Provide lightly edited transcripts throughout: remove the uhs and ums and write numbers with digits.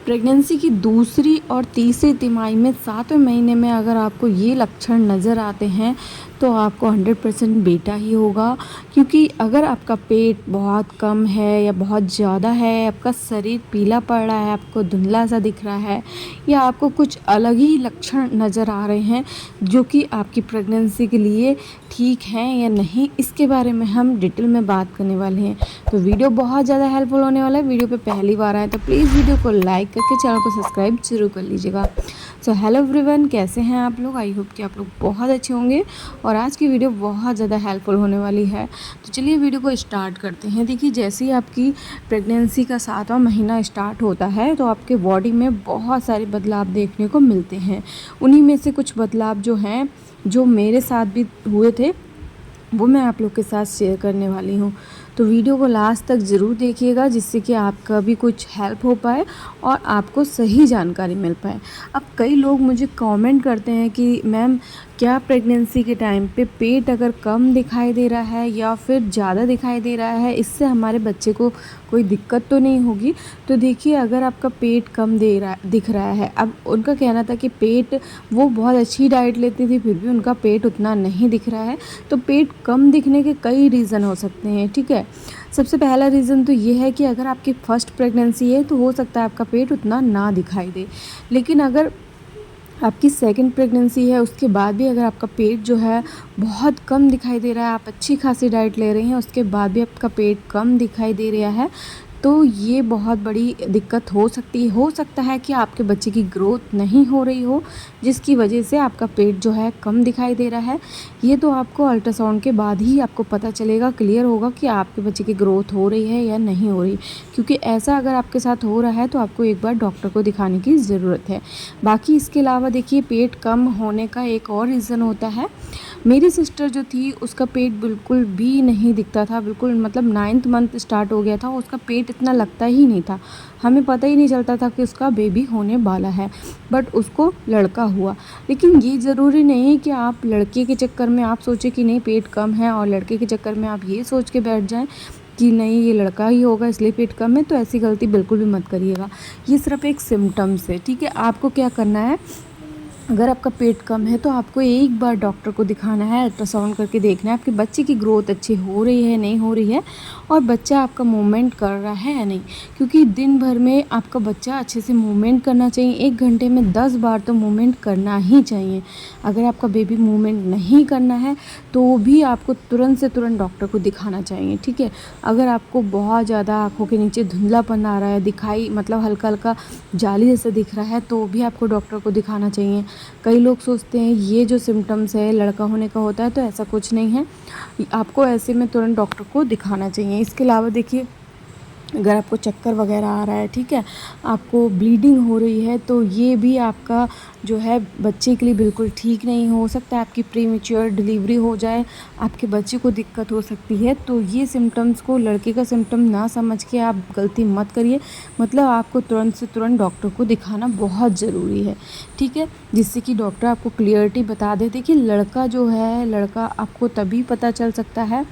Pregnancy की दूसरी और तीसरी तिमाही में 7वें महीने में अगर आपको ये लक्षण नज़र आते हैं तो आपको 100% बेटा ही होगा। क्योंकि अगर आपका पेट बहुत कम है या बहुत ज़्यादा है, आपका शरीर पीला पड़ रहा है, आपको धुंधला सा दिख रहा है या आपको कुछ अलग ही लक्षण नज़र आ रहे हैं जो कि आपकी प्रेगनेंसी के लिए ठीक हैं या नहीं, इसके बारे में हम डिटेल में बात करने वाले हैं। तो वीडियो बहुत ज़्यादा हेल्पफुल होने वाला है। वीडियो पे पहली बार आए तो प्लीज़ वीडियो को लाइक करके चैनल को सब्सक्राइब जरूर कर लीजिएगा। सो हेलो एवरीवन, कैसे हैं आप लोग? आई होप कि आप लोग बहुत अच्छे होंगे और आज की वीडियो बहुत ज़्यादा हेल्पफुल होने वाली है। तो चलिए वीडियो को स्टार्ट करते हैं। देखिए, जैसे ही आपकी प्रेगनेंसी का 7वां महीना स्टार्ट होता है तो आपके बॉडी में बहुत सारे बदलाव देखने को मिलते हैं। उन्हीं में से कुछ बदलाव जो हैं, जो मेरे साथ भी हुए थे, वो मैं आप लोग के साथ शेयर करने वाली हूँ। तो वीडियो को लास्ट तक ज़रूर देखिएगा जिससे कि आपका भी कुछ हेल्प हो पाए और आपको सही जानकारी मिल पाए। अब कई लोग मुझे कमेंट करते हैं कि मैम, क्या प्रेगनेंसी के टाइम पे पेट अगर कम दिखाई दे रहा है या फिर ज़्यादा दिखाई दे रहा है, इससे हमारे बच्चे को कोई दिक्कत तो नहीं होगी? तो देखिए, अगर आपका पेट कम दिख रहा है, अब उनका कहना था कि पेट, वो बहुत अच्छी डाइट लेती थी फिर भी उनका पेट उतना नहीं दिख रहा है। तो पेट कम दिखने के कई रीज़न हो सकते हैं, ठीक है। सबसे पहला रीज़न तो ये है कि अगर आपकी फर्स्ट प्रेगनेंसी है तो हो सकता है आपका पेट उतना ना दिखाई दे। लेकिन अगर आपकी सेकंड प्रेगनेंसी है, उसके बाद भी अगर आपका पेट जो है बहुत कम दिखाई दे रहा है, आप अच्छी खासी डाइट ले रहे हैं, उसके बाद भी आपका पेट कम दिखाई दे रहा है, तो ये बहुत बड़ी दिक्कत हो सकती है। हो सकता है कि आपके बच्चे की ग्रोथ नहीं हो रही हो, जिसकी वजह से आपका पेट जो है कम दिखाई दे रहा है। ये तो आपको अल्ट्रासाउंड के बाद ही आपको पता चलेगा, क्लियर होगा कि आपके बच्चे की ग्रोथ हो रही है या नहीं हो रही। क्योंकि ऐसा अगर आपके साथ हो रहा है तो आपको एक बार डॉक्टर को दिखाने की ज़रूरत है। बाकी इसके अलावा देखिए, पेट कम होने का एक और रीज़न होता है। मेरी सिस्टर जो थी, उसका पेट बिल्कुल भी नहीं दिखता था, बिल्कुल, मतलब 9th मंथ स्टार्ट हो गया था, उसका पेट इतना लगता ही नहीं था। हमें पता ही नहीं चलता था कि उसका बेबी होने वाला है, बट उसको लड़का हुआ। लेकिन ये ज़रूरी नहीं कि आप लड़के के चक्कर में आप सोचें कि नहीं पेट कम है, और लड़के के चक्कर में आप ये सोच के बैठ जाएं कि नहीं ये लड़का ही होगा इसलिए पेट कम है। तो ऐसी गलती बिल्कुल भी मत करिएगा। ये सिर्फ एक सिम्टम्स है, ठीक है। आपको क्या करना है, अगर आपका पेट कम है तो आपको एक बार डॉक्टर को दिखाना है, अल्ट्रासाउंड करके देखना है आपके बच्चे की ग्रोथ अच्छी हो रही है नहीं हो रही है, और बच्चा आपका मूवमेंट कर रहा है या नहीं। क्योंकि दिन भर में आपका बच्चा अच्छे से मूवमेंट करना चाहिए। 1 घंटे में 10 बार तो मूवमेंट करना ही चाहिए। अगर आपका बेबी मूवमेंट नहीं करना है तो भी आपको तुरंत से तुरंत डॉक्टर को दिखाना चाहिए, ठीक है। अगर आपको बहुत ज़्यादा आँखों के नीचे धुंधलापन आ रहा है, दिखाई मतलब हल्का हल्का जाली जैसा दिख रहा है, तो भी आपको डॉक्टर को दिखाना चाहिए। कई लोग सोचते हैं ये जो सिम्टम्स है लड़का होने का होता है, तो ऐसा कुछ नहीं है। आपको ऐसे में तुरंत डॉक्टर को दिखाना चाहिए। इसके अलावा देखिए, अगर आपको चक्कर वगैरह आ रहा है, ठीक है, आपको ब्लीडिंग हो रही है, तो ये भी आपका जो है बच्चे के लिए बिल्कुल ठीक नहीं। हो सकता है आपकी प्रीमेच्योर डिलीवरी हो जाए, आपके बच्चे को दिक्कत हो सकती है। तो ये सिम्टम्स को लड़के का सिम्टम ना समझ के आप गलती मत करिए। मतलब आपको तुरंत से तुरंत डॉक्टर को दिखाना बहुत ज़रूरी है, ठीक है, जिससे कि डॉक्टर आपको क्लियरिटी बता दे। देखिए, लड़का जो है, लड़का आपको तभी पता चल सकता है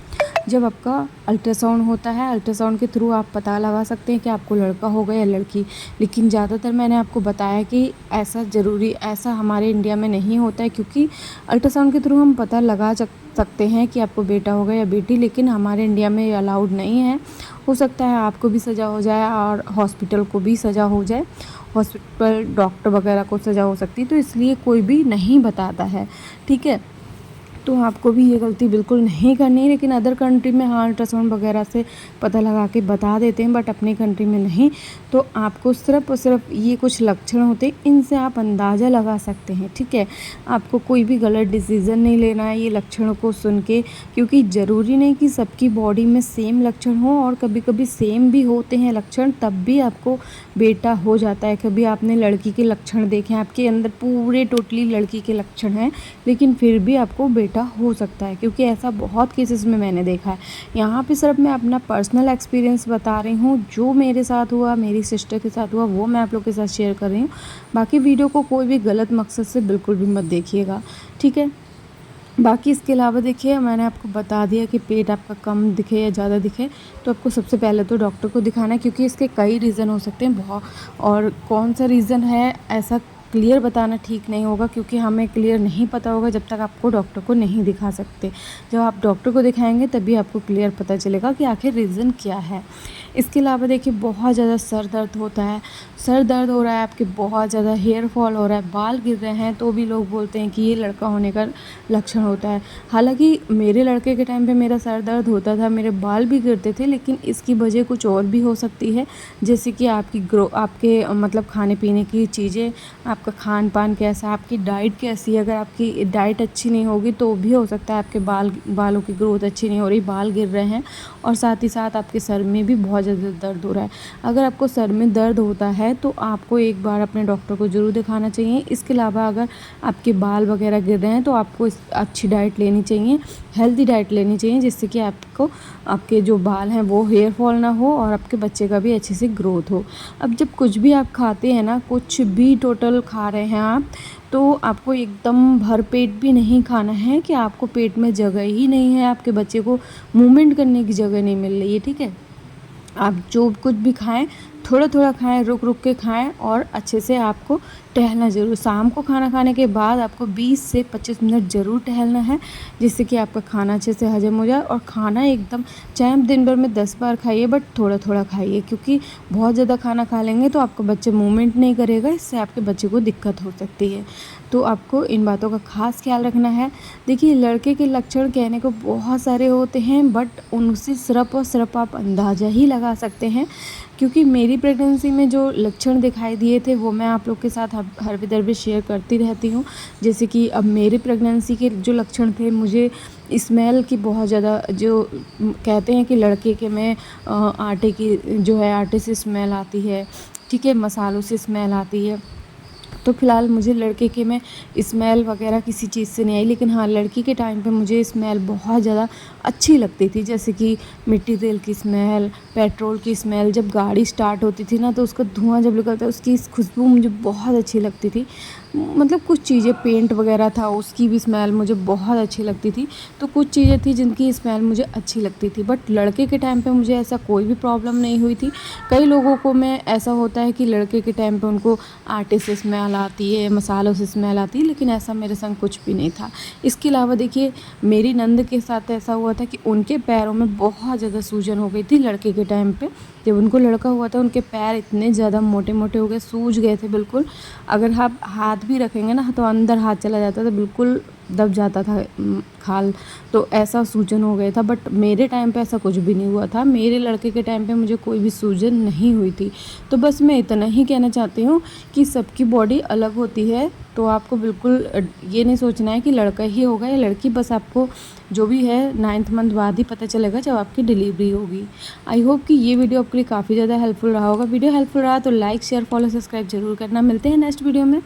जब आपका अल्ट्रासाउंड होता है। अल्ट्रासाउंड के थ्रू आप पता लगा सकते हैं कि आपको लड़का होगा या लड़की। लेकिन ज़्यादातर मैंने आपको बताया कि ऐसा हमारे इंडिया में नहीं होता है, क्योंकि अल्ट्रासाउंड के थ्रू हम पता लगा सकते हैं कि आपको बेटा होगा या बेटी, लेकिन हमारे इंडिया में अलाउड नहीं है। हो सकता है आपको भी सज़ा हो जाए और हॉस्पिटल को भी सज़ा हो जाए, हॉस्पिटल डॉक्टर वगैरह को सज़ा हो सकती है, तो इसलिए कोई भी नहीं बताता है, ठीक है। तो आपको भी ये गलती बिल्कुल नहीं करनी है। लेकिन अदर कंट्री में हाँ, अल्ट्रासाउंड वगैरह से पता लगा के बता देते हैं, बट अपने कंट्री में नहीं। तो आपको सिर्फ और सिर्फ ये कुछ लक्षण होते हैं, इनसे आप अंदाज़ा लगा सकते हैं, ठीक है। आपको कोई भी गलत डिसीज़न नहीं लेना है ये लक्षणों को सुन के, क्योंकि ज़रूरी नहीं कि सबकी बॉडी में सेम लक्षण हो, और कभी कभी सेम भी होते हैं लक्षण, तब भी आपको बेटा हो जाता है। कभी आपने लड़की के लक्षण देखे हैं, आपके अंदर पूरे टोटली लड़की के लक्षण हैं, लेकिन फिर भी आपको बेटा हो सकता है, क्योंकि ऐसा बहुत केसेस में मैंने देखा है। यहाँ पे सिर्फ मैं अपना पर्सनल एक्सपीरियंस बता रही हूँ, जो मेरे साथ हुआ, मेरी सिस्टर के साथ हुआ, वो मैं आप लोग के साथ शेयर कर रही हूँ। बाकी वीडियो को कोई भी गलत मकसद से बिल्कुल भी मत देखिएगा, ठीक है। बाकी इसके अलावा देखिए मैंने आपको बता दिया कि पेट आपका कम दिखे या ज़्यादा दिखे तो आपको सबसे पहले तो डॉक्टर को दिखाना है, क्योंकि इसके कई रीज़न हो सकते हैं बहुत, और कौन सा रीज़न है ऐसा क्लियर बताना ठीक नहीं होगा, क्योंकि हमें क्लियर नहीं पता होगा जब तक आपको डॉक्टर को नहीं दिखा सकते। जब आप डॉक्टर को दिखाएंगे तभी आपको क्लियर पता चलेगा कि आखिर रीज़न क्या है। इसके अलावा देखिए बहुत ज़्यादा सर दर्द होता है, सर दर्द हो रहा है आपके, बहुत ज़्यादा हेयर फॉल हो रहा है, बाल गिर रहे हैं, तो भी लोग बोलते हैं कि ये लड़का होने का लक्षण होता है। हालांकि मेरे लड़के के टाइम पे मेरा सर दर्द होता था, मेरे बाल भी गिरते थे, लेकिन इसकी वजह कुछ और भी हो सकती है, जैसे कि आपके मतलब खाने पीने की चीज़ें, आपका खान पान कैसा, आपकी डाइट कैसी है। अगर आपकी डाइट अच्छी नहीं होगी तो भी हो सकता है आपके बालों की ग्रोथ अच्छी नहीं हो रही, बाल गिर रहे हैं, और साथ ही साथ आपके सर में भी बहुत ज़्यादा दर्द हो रहा है। अगर आपको सर में दर्द होता है तो आपको एक बार अपने डॉक्टर को ज़रूर दिखाना चाहिए। इसके अलावा अगर आपके बाल वगैरह गिर रहे हैं तो आपको अच्छी डाइट लेनी चाहिए, हेल्दी डाइट लेनी चाहिए, जिससे कि आपको आपके जो बाल हैं वो हेयर फॉल ना हो और आपके बच्चे का भी अच्छे से ग्रोथ हो। अब जब कुछ भी आप खाते हैं ना, कुछ भी टोटल खा रहे हैं आप, तो आपको एकदम भर पेट भी नहीं खाना है कि आपको पेट में जगह ही नहीं है, आपके बच्चे को मूवमेंट करने की जगह नहीं मिल रही है, ठीक है। आप जो कुछ भी खाएं थोड़ा थोड़ा खाएं, रुक रुक के खाएं, और अच्छे से आपको टहलना ज़रूर। शाम को खाना खाने के बाद आपको 20 से 25 मिनट ज़रूर टहलना है, जिससे कि आपका खाना अच्छे से हजम हो जाए। और खाना एकदम, चाहे आप दिन भर में 10 बार खाइए, बट थोड़ा थोड़ा खाइए, क्योंकि बहुत ज़्यादा खाना खा लेंगे तो आपका बच्चा मूवमेंट नहीं करेगा, इससे आपके बच्चे को दिक्कत हो सकती है। तो आपको इन बातों का खास ख्याल रखना है। देखिए लड़के के लक्षण कहने को बहुत सारे होते हैं, बट उनसे सिर्फ और सिर्फ आप अंदाज़ा ही लगा सकते हैं, क्योंकि मेरी प्रेगनेंसी में जो लक्षण दिखाई दिए थे वो मैं आप लोग के साथ हर विदर भी शेयर करती रहती हूँ। जैसे कि अब मेरी प्रेगनेंसी के जो लक्षण थे, मुझे स्मेल की बहुत ज़्यादा, जो कहते हैं कि लड़के के में आटे की जो है, आटे से स्मेल आती है, ठीक है, मसालों से स्मेल आती है। तो फ़िलहाल मुझे लड़के के में स्मेल वगैरह किसी चीज़ से नहीं आई, लेकिन हाँ लड़की के टाइम पे मुझे स्मेल बहुत ज़्यादा अच्छी लगती थी, जैसे कि मिट्टी तेल की स्मेल, पेट्रोल की स्मेल। जब गाड़ी स्टार्ट होती थी ना तो उसका धुआं जब निकलता है, उसकी खुशबू मुझे बहुत अच्छी लगती थी। मतलब कुछ चीज़ें, पेंट वगैरह था उसकी भी स्मेल मुझे बहुत अच्छी लगती थी। तो कुछ चीज़ें थी जिनकी स्मेल मुझे अच्छी लगती थी, बट लड़के के टाइम पे मुझे ऐसा कोई भी प्रॉब्लम नहीं हुई थी। कई लोगों को में ऐसा होता है कि लड़के के टाइम पे उनको आटे से स्मेल आती है, मसालों से स्मेल आती है, लेकिन ऐसा मेरे संग कुछ भी नहीं था। इसके अलावा देखिए मेरी नंद के साथ ऐसा हुआ था कि उनके पैरों में बहुत ज़्यादा सूजन हो गई थी लड़के के टाइम पे। जब उनको लड़का हुआ था उनके पैर इतने ज़्यादा मोटे मोटे हो गए, सूज गए थे बिल्कुल। अगर आप हाथ भी रखेंगे ना तो अंदर हाथ चला जाता था, बिल्कुल दब जाता था खाल, तो ऐसा सूजन हो गया था। बट मेरे टाइम पे ऐसा कुछ भी नहीं हुआ था, मेरे लड़के के टाइम पे मुझे कोई भी सूजन नहीं हुई थी। तो बस मैं इतना ही कहना चाहती हूँ कि सबकी बॉडी अलग होती है, तो आपको बिल्कुल ये नहीं सोचना है कि लड़का ही होगा या लड़की। बस आपको जो भी है 9th मंथ बाद ही पता चलेगा जब आपकी डिलीवरी होगी। आई होप कि ये वीडियो आपके लिए काफ़ी ज़्यादा हेल्पफुल रहा होगा। वीडियो हेल्पफुल रहा तो लाइक शेयर फॉलो सब्सक्राइब जरूर करना। मिलते हैं नेक्स्ट वीडियो में।